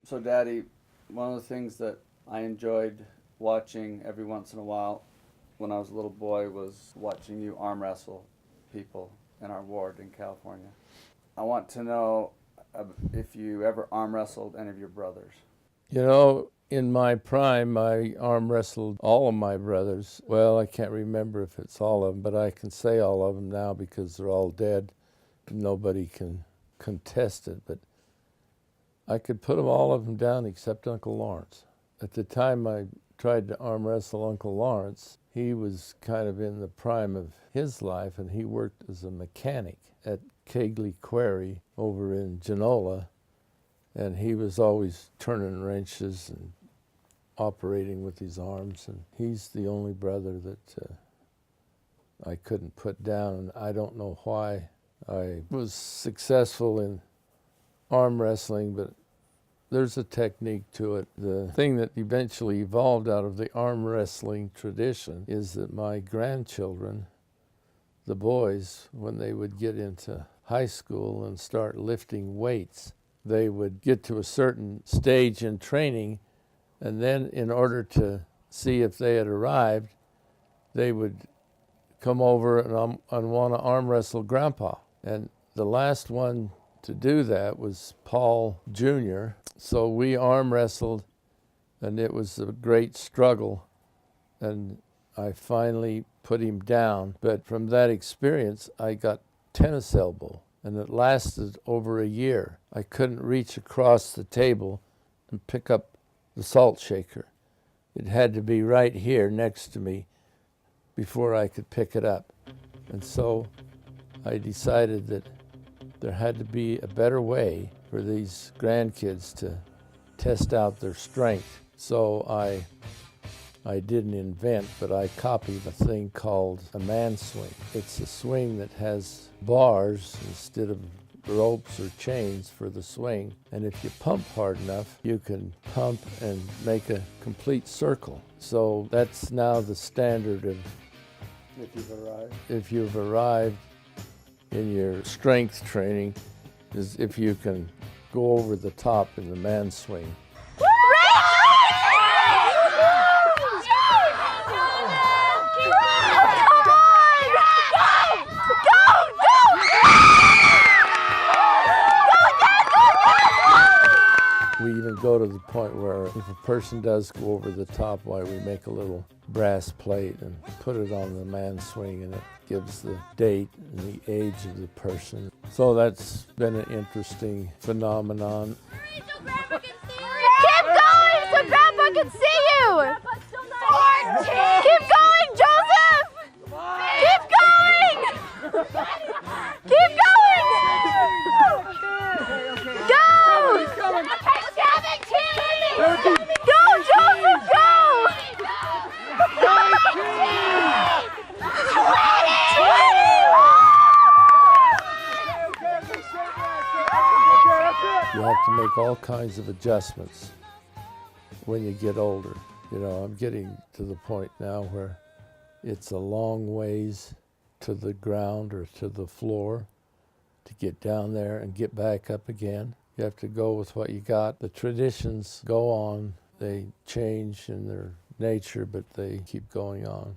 So, Daddy, one of the things that I enjoyed watching every once in a while when I was a little boy was watching you arm wrestle people in our ward in California. I want to know if you ever arm wrestled any of your brothers. You know, in my prime, I arm wrestled all of my brothers. Well, I can't remember if it's all of them, but I can say all of them now because they're all dead. Nobody can contest it, but I could put them all of them down except Uncle Lawrence. At the time I tried to arm wrestle Uncle Lawrence, he was kind of in the prime of his life, and he worked as a mechanic at Kegley Quarry over in Genola, and he was always turning wrenches and operating with his arms, and he's the only brother that I couldn't put down, and I don't know why. I was successful in arm wrestling, but there's a technique to it. The thing that eventually evolved out of the arm wrestling tradition is that my grandchildren, the boys, when they would get into high school and start lifting weights, they would get to a certain stage in training, and then in order to see if they had arrived, they would come over and want to arm wrestle Grandpa. And the last one to do that was Paul Jr. So we arm wrestled, and it was a great struggle, and I finally put him down. But from that experience, I got tennis elbow, and it lasted over a year. I couldn't reach across the table and pick up the salt shaker. It had to be right here next to me before I could pick it up. And so I decided that there had to be a better way for these grandkids to test out their strength. So I didn't invent, but I copied a thing called a man swing. It's a swing that has bars instead of ropes or chains for the swing. And if you pump hard enough, you can pump and make a complete circle. So that's now the standard of if you've arrived in your strength training, is if you can go over the top in the man swing. We even go to the point where if a person does go over the top, why we make a little brass plate and put it on the man swing, and it gives the date and the age of the person. So that's been an interesting phenomenon. Keep going so Grandpa can see you! 14! Keep going, Joseph! Keep going! Keep going! Go! 17! Go, Joseph, go! 20! You have to make all kinds of adjustments when you get older. You know, I'm getting to the point now where it's a long ways to the ground or to the floor to get down there and get back up again. You have to go with what you got. The traditions go on. They change in their nature, but they keep going on.